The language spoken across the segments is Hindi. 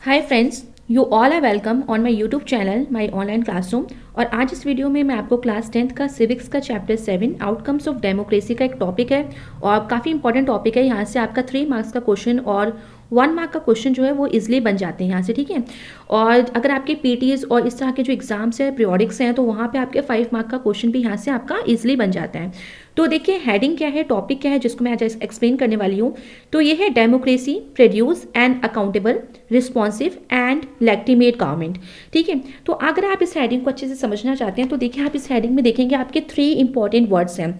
Hi friends, you all are welcome on my YouTube channel my online classroom. और आज इस वीडियो में मैं आपको क्लास 10th का सिविक्स का चैप्टर 7 आउटकम्स ऑफ डेमोक्रेसी का एक टॉपिक है और काफ़ी इंपॉर्टेंट टॉपिक है। यहाँ से आपका 3 मार्क्स का क्वेश्चन और 1 मार्क का क्वेश्चन जो है वो इजिली बन जाते हैं यहाँ से, ठीक है। और अगर आपके पीटीज और इस तरह के जो एग्जाम्स हैं पीरियोडिक्स हैं तो वहाँ पे आपके 5 मार्क का क्वेश्चन भी यहाँ से आपका इजिली बन जाता है। तो देखिए हेडिंग क्या है, टॉपिक क्या है जिसको मैं आज एक्सप्लेन करने वाली हूँ। तो ये है democracy produce and accountable responsive and legitimate government, ठीक है। तो अगर आप इस हेडिंग को अच्छे से समझना चाहते हैं तो देखिए आप इस हेडिंग में देखेंगे आपके 3 इंपॉर्टेंट वर्ड्स हैं।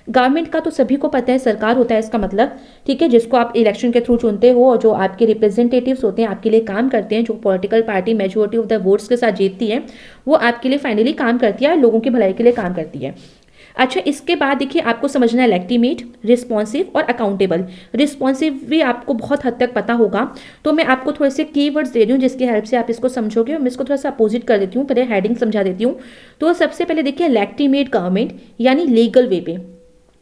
गवर्नमेंट का तो सभी को पता है, सरकार होता है इसका मतलब, ठीक है, जिसको आप इलेक्शन के थ्रू चुनते हो और जो आपके रिप्रेजेंटेटिव्स होते हैं आपके लिए काम करते हैं। जो political party majority of the votes के साथ जीतती है वो आपके लिए फाइनली काम करती है, लोगों की भलाई के लिए काम करती है। अच्छा, इसके बाद देखिए आपको समझना है लेजिटिमेट, रिस्पॉन्सिव और अकाउंटेबल। रिस्पॉन्सिव भी आपको बहुत हद तक पता होगा, तो मैं आपको थोड़े से कीवर्ड्स दे रही हूँ जिसकी हेल्प से आप इसको समझोगे। और मैं इसको थोड़ा सा अपोजिट कर देती हूँ, पहले हेडिंग समझा देती हूँ। तो सबसे पहले देखिए लेजिटिमेट गवर्नमेंट यानी लीगल वे पे,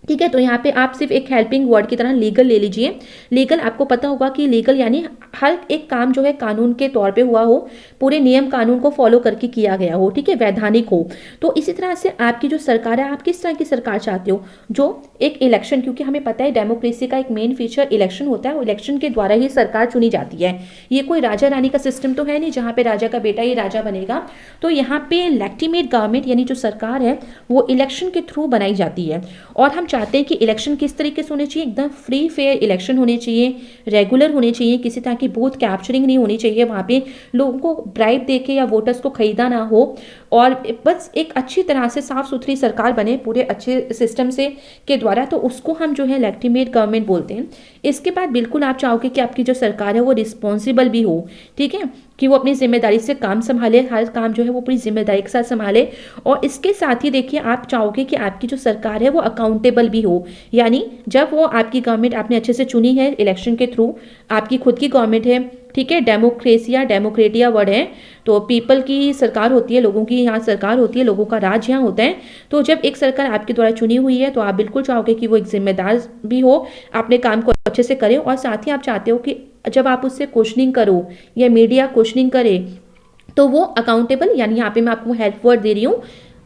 ठीक है। तो यहाँ पे आप सिर्फ एक हेल्पिंग वर्ड की तरह लीगल ले लीजिए। लीगल आपको पता होगा कि लीगल यानी हर एक काम जो है कानून के तौर पे हुआ हो, पूरे नियम कानून को फॉलो करके किया गया हो, ठीक है, वैधानिक हो। तो इसी तरह से आपकी जो सरकार है, आप किस तरह की सरकार चाहते हो, जो एक इलेक्शन, क्योंकि हमें पता है डेमोक्रेसी का एक मेन फीचर इलेक्शन होता है, इलेक्शन के द्वारा ही सरकार चुनी जाती है। ये कोई राजा रानी का सिस्टम तो है नहीं जहाँ पे राजा का बेटा ही राजा बनेगा। तो यहाँ पे लेजिटिमेट गवर्नमेंट यानी जो सरकार है वो इलेक्शन के थ्रू बनाई जाती है। और हम चाहते हैं कि इलेक्शन किस तरीके से होने चाहिए, एकदम फ्री फेयर इलेक्शन होने चाहिए, रेगुलर होने चाहिए, किसी तरह की बूथ कैप्चरिंग नहीं होनी चाहिए, वहाँ पे लोगों को ब्राइब देके या वोटर्स को खरीदा ना हो, और बस एक अच्छी तरह से साफ सुथरी सरकार बने पूरे अच्छे सिस्टम से के द्वारा। तो उसको हम जो है लेजिटिमेट गवर्नमेंट बोलते हैं। इसके बाद बिल्कुल आप चाहोगे कि आपकी जो सरकार है वो रिस्पॉन्सिबल भी हो, ठीक है, कि वो अपनी जिम्मेदारी से काम संभाले, हर काम जो है वो पूरी जिम्मेदारी के साथ संभाले। और इसके साथ ही देखिए आप चाहोगे कि आपकी जो सरकार है वो अकाउंटेबल भी हो, यानी जब वो आपकी गवर्नमेंट आपने अच्छे से चुनी है इलेक्शन के थ्रू, आपकी खुद की गवर्नमेंट है, ठीक है, डेमोक्रेसिया डेमोक्रेटिया वर्ड है, तो पीपल की सरकार होती है, लोगों की यहाँ सरकार होती है, लोगों का राज यहाँ होता है। तो जब एक सरकार आपके द्वारा चुनी हुई है तो आप बिल्कुल चाहोगे कि वो एक जिम्मेदार भी हो, अपने काम को अच्छे से करे, और साथ ही आप चाहते हो कि जब आप उससे क्वेश्चनिंग करो या मीडिया क्वेश्चनिंग करे तो वो अकाउंटेबल, यानी यहाँ पे मैं आपको हेल्प वर्ड दे रही हूँ,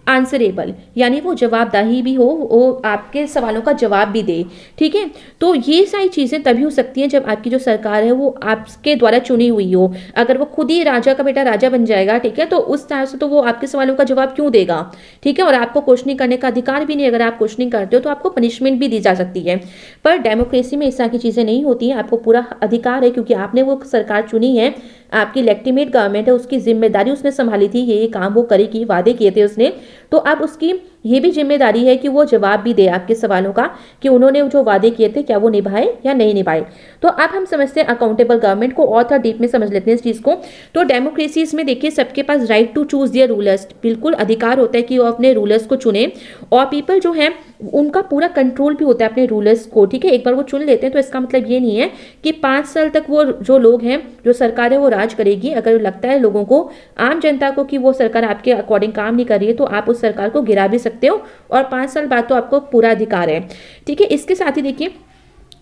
आंसरेबल, यानी वो जवाबदाही भी हो, वो आपके सवालों का जवाब भी दे, ठीक है। तो ये सारी चीज़ें तभी हो सकती हैं जब आपकी जो सरकार है वो आपके द्वारा चुनी हुई हो। अगर वो खुद ही राजा का बेटा राजा बन जाएगा, ठीक है, तो उस तरह से तो वो आपके सवालों का जवाब क्यों देगा, ठीक है, और आपको क्वेश्चनिंग करने का अधिकार भी नहीं। अगर आप क्वेश्चनिंग करते हो तो आपको पनिशमेंट भी दी जा सकती है। पर डेमोक्रेसी में इस तरह की चीज़ें नहीं होती हैं, आपको पूरा अधिकार है, क्योंकि आपने वो सरकार चुनी है, आपकी लेजिटिमेट गवर्नमेंट है, उसकी जिम्मेदारी उसने संभाली थी, ये काम वो करेगी, वादे किए थे उसने। तो अब उसकी ये भी जिम्मेदारी है कि वो जवाब भी दे आपके सवालों का कि उन्होंने जो वादे किए थे क्या वो निभाए या नहीं निभाए। तो अब हम समझते हैं अकाउंटेबल गवर्नमेंट को, और थोड़ा डीप में समझ लेते हैं इस चीज़ को। तो डेमोक्रेसी इसमें देखिए सबके पास right to choose their rulers, बिल्कुल अधिकार होता है कि वो अपने रूलर्स को चुने, और पीपल जो है उनका पूरा कंट्रोल भी होता है अपने रूलर्स को, ठीक है। एक बार वो चुन लेते हैं तो इसका मतलब ये नहीं है कि 5 साल तक वो जो लोग हैं, जो सरकार है वो राज करेगी। अगर लगता है लोगों को, आम जनता को, कि वो सरकार आपके अकॉर्डिंग काम नहीं कर रही है तो आप उस सरकार को गिरा भी सकते हो, और 5 साल बाद तो आपको पूरा अधिकार है, ठीक है। इसके साथ ही देखिए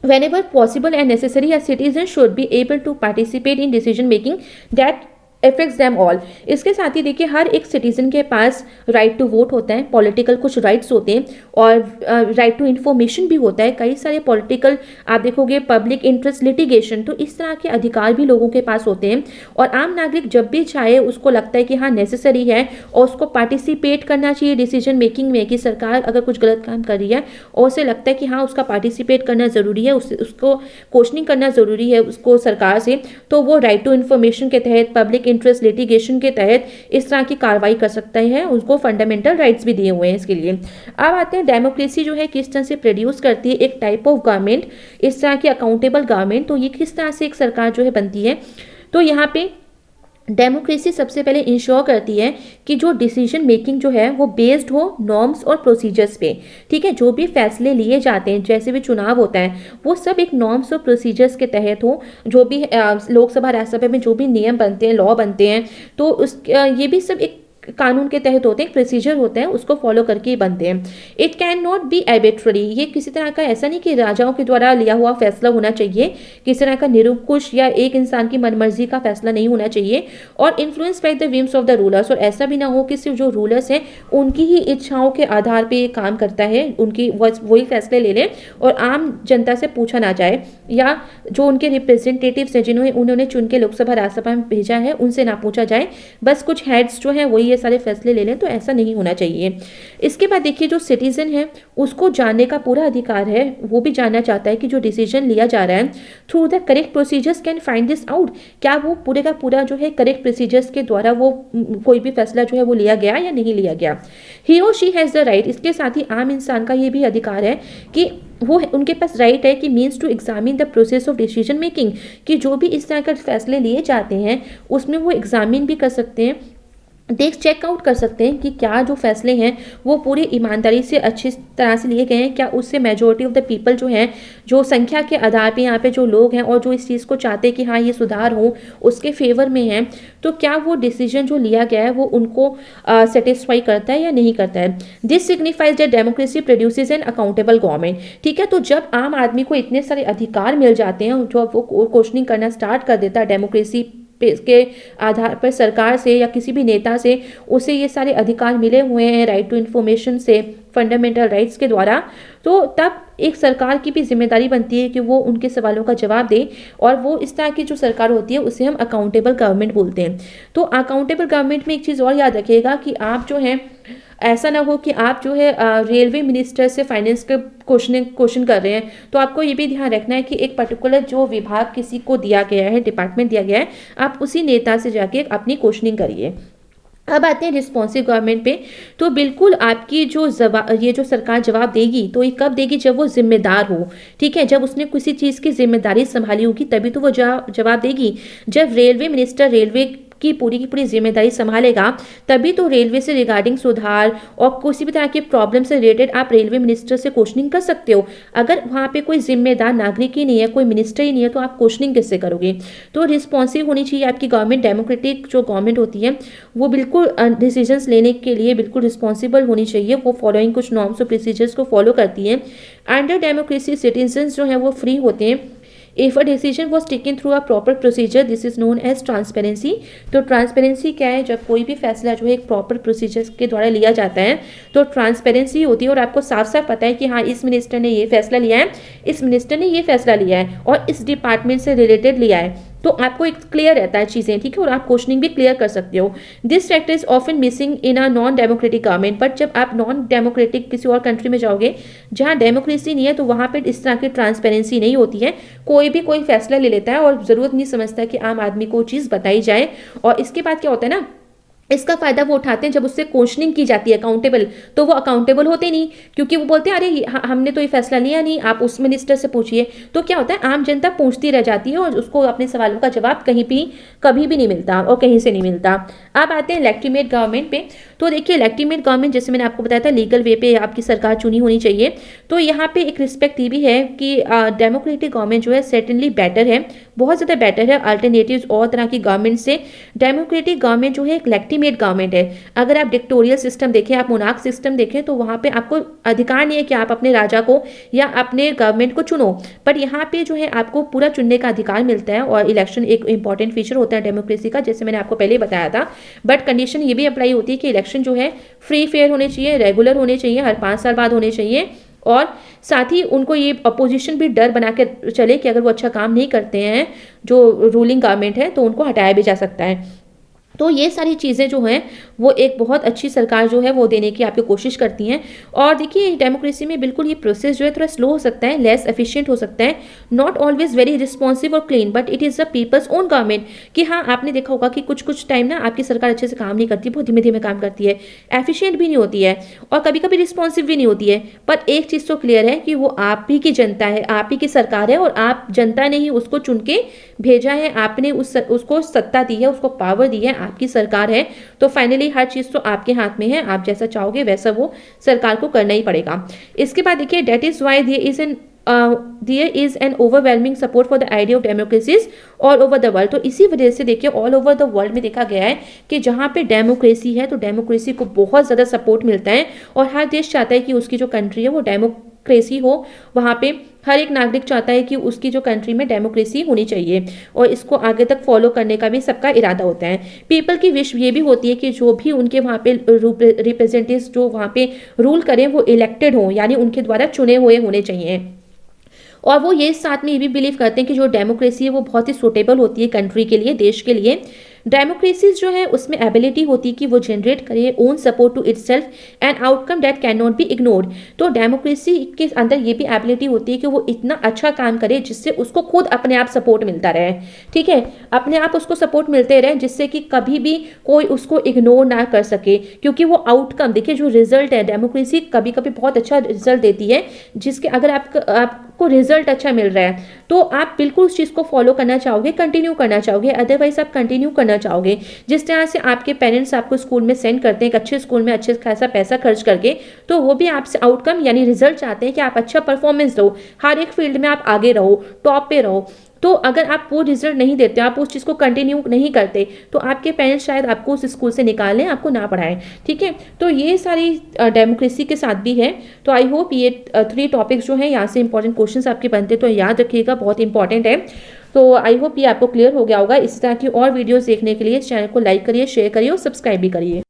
whenever possible and necessary a citizen should be able to participate in decision making that affects them all। इसके साथ ही देखिए हर एक सिटीजन के पास राइट टू वोट होता है, पॉलिटिकल कुछ राइट्स होते हैं, और राइट टू इन्फॉर्मेशन भी होता है, कई सारे पॉलिटिकल आप देखोगे, पब्लिक इंटरेस्ट लिटिगेशन, तो इस तरह के अधिकार भी लोगों के पास होते हैं। और आम नागरिक जब भी चाहे, उसको लगता है कि हाँ नेसेसरी है और उसको पार्टिसिपेट करना चाहिए डिसीजन मेकिंग में, कि सरकार अगर कुछ गलत काम कर रही है और उसे लगता है कि हाँ उसका पार्टिसिपेट करना ज़रूरी है, उसको क्वेश्चनिंग करना ज़रूरी है उसको सरकार से, तो वो राइट टू इन्फॉर्मेशन के तहत, पब्लिक इंटरेस्ट लिटिगेशन के तहत इस तरह की कार्रवाई कर सकता है। उसको फंडामेंटल राइट्स भी दिए हुए हैं इसके लिए। अब आते हैं डेमोक्रेसी जो है किस तरह से प्रोड्यूस करती है एक टाइप ऑफ गवर्नमेंट, इस तरह की अकाउंटेबल गवर्नमेंट। तो ये किस तरह से एक सरकार जो है बनती है, तो यहाँ पे डेमोक्रेसी सबसे पहले इंश्योर करती है कि जो डिसीजन मेकिंग जो है वो बेस्ड हो नॉर्म्स और प्रोसीजर्स पे, ठीक है। जो भी फैसले लिए जाते हैं, जैसे भी चुनाव होता है, वो सब एक नॉर्म्स और प्रोसीजर्स के तहत हो। जो भी लोकसभा राज्यसभा में जो भी नियम बनते हैं, लॉ बनते हैं, तो उस ये भी सब एक कानून के तहत होते हैं, प्रोसीजर होते हैं, उसको फॉलो करके ही बनते हैं। इट कैन नॉट बी एबिट्ररी, ये किसी तरह का ऐसा नहीं कि राजाओं के द्वारा लिया हुआ फैसला होना चाहिए, किसी तरह का निरंकुश या एक इंसान की मनमर्जी का फैसला नहीं होना चाहिए। और influence by the whims of the rulers, और ऐसा भी ना हो कि सिर्फ जो रूलर्स हैं उनकी ही इच्छाओं के आधार पर काम करता है, उनकी वही फैसले ले लें और आम जनता से पूछा ना जाए, या जो उनके रिप्रेजेंटेटिव्स हैं जिन्होंने उन्होंने चुन के लोकसभा राज्यसभा में भेजा है उनसे ना पूछा जाए, बस कुछ हेड्स जो हैं वही ये सारे फैसले ले लें, तो ऐसा नहीं होना चाहिए। इसके बाद देखिए जो सिटीजन है उसको जानने का पूरा अधिकार है, वो भी जानना चाहता है कि जो डिसीजन लिया जा रहा है through the correct procedures can find this out, क्या वो पूरे का पूरा जो है करेक्ट प्रोसीजर्स के द्वारा वो कोई भी फैसला जो है वो लिया गया या नहीं लिया गया। ही और शी हैज़ द राइट, इसके साथ ही आम इंसान का ये भी अधिकार है कि वो उनके पास राइट है कि means to examine the process of decision making, कि जो भी इस तरह के फैसले लिए जाते हैं उसमें वो एग्जामिन भी कर सकते हैं, देख चेक आउट कर सकते हैं कि क्या जो फैसले हैं वो पूरी ईमानदारी से अच्छी तरह से लिए गए हैं, क्या उससे मेजोरिटी ऑफ द पीपल जो हैं, जो संख्या के आधार पे यहाँ पे जो लोग हैं और जो इस चीज़ को चाहते हैं कि हाँ ये सुधार हो उसके फेवर में हैं, तो क्या वो डिसीजन जो लिया गया है वो उनको सेटिस्फाई करता है या नहीं करता है। This signifies that democracy produces N accountable government. ठीक है, तो जब आम आदमी को इतने सारे अधिकार मिल जाते हैं, जो वो क्वेश्चनिंग करना स्टार्ट कर देता है डेमोक्रेसी के आधार पर सरकार से या किसी भी नेता से, उसे ये सारे अधिकार मिले हुए हैं राइट टू इन्फॉर्मेशन से, फंडामेंटल राइट्स के द्वारा, तो तब एक सरकार की भी जिम्मेदारी बनती है कि वो उनके सवालों का जवाब दे, और वो इस तरह की जो सरकार होती है उसे हम अकाउंटेबल गवर्नमेंट बोलते हैं। तो अकाउंटेबल गवर्नमेंट में एक चीज़ और याद रखिएगा कि आप जो है ऐसा ना हो कि आप जो है रेलवे मिनिस्टर से फाइनेंस के क्वेश्चन कर रहे हैं, तो आपको ये भी ध्यान रखना है कि एक पर्टिकुलर जो विभाग किसी को दिया गया है, डिपार्टमेंट दिया गया है, आप उसी नेता से जाके अपनी क्वेश्चनिंग करिए। अब आते हैं रिस्पॉन्सिव गवर्नमेंट पे, तो बिल्कुल आपकी जो ये जो सरकार जवाब देगी तो ये कब देगी, जब वो जिम्मेदार हो। ठीक है, जब उसने किसी चीज़ की जिम्मेदारी संभाली होगी तभी तो वो जवाब देगी। जब रेलवे मिनिस्टर रेलवे की पूरी जिम्मेदारी संभालेगा तभी तो रेलवे से रिगार्डिंग सुधार और किसी भी तरह के प्रॉब्लम से रिलेटेड आप रेलवे मिनिस्टर से क्वेश्चनिंग कर सकते हो। अगर वहाँ पे कोई जिम्मेदार नागरिक ही नहीं है, कोई मिनिस्टर ही नहीं है, तो आप क्वेश्चनिंग किससे करोगे। तो रिस्पॉन्सिव होनी चाहिए आपकी गवर्नमेंट, डेमोक्रेटिक जो गवर्नमेंट होती है वो बिल्कुल डिसीजंस लेने के लिए बिल्कुल रिस्पॉन्सिबल होनी चाहिए, वो फॉलोइंग कुछ नॉर्म्स और प्रोसीजर्स को फॉलो करती है। अंडर डेमोक्रेसी सिटीजन्स जो है वो फ्री होते हैं। If a decision was taken through a proper procedure, this is known as transparency. तो ट्रांसपेरेंसी क्या है, जब कोई भी फैसला जो है एक प्रॉपर प्रोसीजर के द्वारा लिया जाता है तो ट्रांसपेरेंसी होती है, और आपको साफ साफ पता है कि हाँ इस मिनिस्टर ने ये फैसला लिया है, इस मिनिस्टर ने ये फैसला लिया है और इस डिपार्टमेंट से रिलेटेड लिया है, तो आपको एक क्लियर रहता है चीज़ें। ठीक है, और आप क्वेश्चनिंग भी क्लियर कर सकते हो। This factor is often missing in a non democratic government, but जब आप नॉन डेमोक्रेटिक किसी और कंट्री में जाओगे जहाँ डेमोक्रेसी नहीं है तो वहाँ पर इस तरह की ट्रांसपेरेंसी नहीं होती है। कोई भी कोई फैसला ले लेता है और ज़रूरत नहीं समझता कि आम आदमी को चीज़ बताई जाए। और इसके बाद क्या होता है ना, इसका फायदा वो उठाते हैं जब उससे क्वेश्चनिंग की जाती है अकाउंटेबल, तो वो अकाउंटेबल होते नहीं, क्योंकि वो बोलते हैं अरे हमने तो ये फैसला लिया नहीं, आप उस मिनिस्टर से पूछिए। तो क्या होता है, आम जनता पूछती रह जाती है और उसको अपने सवालों का जवाब कहीं भी कभी भी नहीं मिलता और कहीं से नहीं मिलता। अब आते हैं लेजिटिमेट गवर्नमेंट पे। तो देखिए लेजिटिमेट गवर्नमेंट, जैसे मैंने आपको बताया था लीगल वे पे आपकी सरकार चुनी होनी चाहिए। तो यहाँ पे एक रिस्पेक्ट ये भी है कि डेमोक्रेटिक गवर्नमेंट जो है सर्टेनली बेटर है, बहुत ज़्यादा बेटर है अल्टरनेटिव्स और तरह की गवर्नमेंट से। डेमोक्रेटिक गवर्नमेंट जो है एक लेजिटिमेट गवर्नमेंट है। अगर आप डिक्टोरियल सिस्टम देखें, आप मोनार्क सिस्टम देखें, तो वहाँ पे आपको अधिकार नहीं है कि आप अपने राजा को या अपने गवर्नमेंट को चुनो, पर यहाँ पे जो है आपको पूरा चुनने का अधिकार मिलता है। और इलेक्शन एक इंपॉर्टेंट फीचर होता है डेमोक्रेसी का, जैसे मैंने आपको पहले बताया था। बट कंडीशन ये भी अप्लाई होती है कि इलेक्शन जो है फ्री फेयर होने चाहिए, रेगुलर होने चाहिए, हर 5 साल बाद होने चाहिए, और साथ ही उनको ये अपोजिशन भी डर बना के चले कि अगर वो अच्छा काम नहीं करते हैं जो रूलिंग गवर्नमेंट है तो उनको हटाया भी जा सकता है। तो ये सारी चीज़ें जो हैं वो एक बहुत अच्छी सरकार जो है वो देने की आपकी कोशिश करती हैं। और देखिए डेमोक्रेसी में बिल्कुल ये प्रोसेस जो है थोड़ा स्लो हो सकता है, लेस एफिशिएंट हो सकता है, नॉट ऑलवेज वेरी रिस्पॉन्सिव और clean, but it is the people's own government. कि हाँ आपने देखा होगा कि कुछ टाइम ना आपकी सरकार अच्छे से काम नहीं करती, बहुत धीमे धीमे काम करती है, एफिशिएंट भी नहीं होती है और कभी कभी रिस्पॉन्सिव भी नहीं होती है। पर एक चीज़ तो क्लियर है कि वो आप ही की जनता है, आप ही की सरकार है, और आप जनता ने ही उसको चुन के भेजा है, आपने उसको सत्ता दी है, उसको पावर दी है, आपकी सरकार है। तो फाइनली हर चीज़ तो आपके हाथ में है, आप जैसा चाहोगे वैसा वो सरकार को करना ही पड़ेगा। इसके बाद देखिए that is why there is an there is an overwhelming support for the idea of democracies all over the world. तो इसी वजह से देखिए ऑल ओवर द वर्ल्ड में देखा गया है कि जहाँ पे डेमोक्रेसी है तो डेमोक्रेसी को बहुत ज़्यादा सपोर्ट मिलता है और हर देश चाहता है कि उसकी जो कंट्री है वो डेमोक्रेसी हो। वहाँ पे हर एक नागरिक चाहता है कि उसकी जो कंट्री में डेमोक्रेसी होनी चाहिए और इसको आगे तक फॉलो करने का भी सबका इरादा होता है। पीपल की विश ये भी होती है कि जो भी उनके वहाँ पे रिप्रेजेंटेटिव्स जो वहाँ पे रूल करें वो इलेक्टेड हों, यानी उनके द्वारा चुने हुए होने चाहिए। और वो ये साथ में ये भी बिलीव करते हैं कि जो डेमोक्रेसी है वो बहुत ही सूटेबल होती है कंट्री के लिए, देश के लिए। डेमोक्रेसी जो है उसमें एबिलिटी होती है कि वो जनरेट करे own support to itself and outcome that can not be ignored. तो डेमोक्रेसी के अंदर ये भी एबिलिटी होती है कि वो इतना अच्छा काम करे जिससे उसको खुद अपने आप सपोर्ट मिलता रहे, ठीक है, अपने आप उसको सपोर्ट मिलते रहे, जिससे कि कभी भी कोई उसको इग्नोर ना कर सके। क्योंकि वो आउटकम देखिए, जो रिजल्ट है, डेमोक्रेसी कभी कभी बहुत अच्छा रिजल्ट देती है, जिसके अगर आपको रिजल्ट अच्छा मिल रहा है तो आप बिल्कुल उस चीज़ को फॉलो करना चाहोगे, कंटिन्यू करना चाहोगे, अदरवाइज आप कंटिन्यू करना चाहोगे। जिस तरह से आपके पेरेंट्स आपको स्कूल में सेंड करते हैं एक अच्छे स्कूल में अच्छे खासा पैसा खर्च करके, तो वो भी आपसे आउटकम यानी रिजल्ट चाहते हैं कि आप अच्छा परफॉर्मेंस दो, हर एक फील्ड में आप आगे रहो, टॉप पे रहो। तो अगर आप वो रिजल्ट नहीं देते, आप उस चीज़ को कंटिन्यू नहीं करते, तो आपके पेरेंट्स शायद आपको उस स्कूल से निकालें, आपको ना पढ़ाएं, ठीक है। तो ये सारी डेमोक्रेसी के साथ भी है। तो आई होप ये 3 टॉपिक्स जो हैं यहाँ से इंपॉर्टेंट क्वेश्चंस आपके बनते तो याद रखिएगा, बहुत इंपॉर्टेंट है। तो आई होप ये आपको क्लियर हो गया होगा। इस तरह की और वीडियोस देखने के लिए इस चैनल को लाइक करिए, शेयर करिए और सब्सक्राइब भी करिए।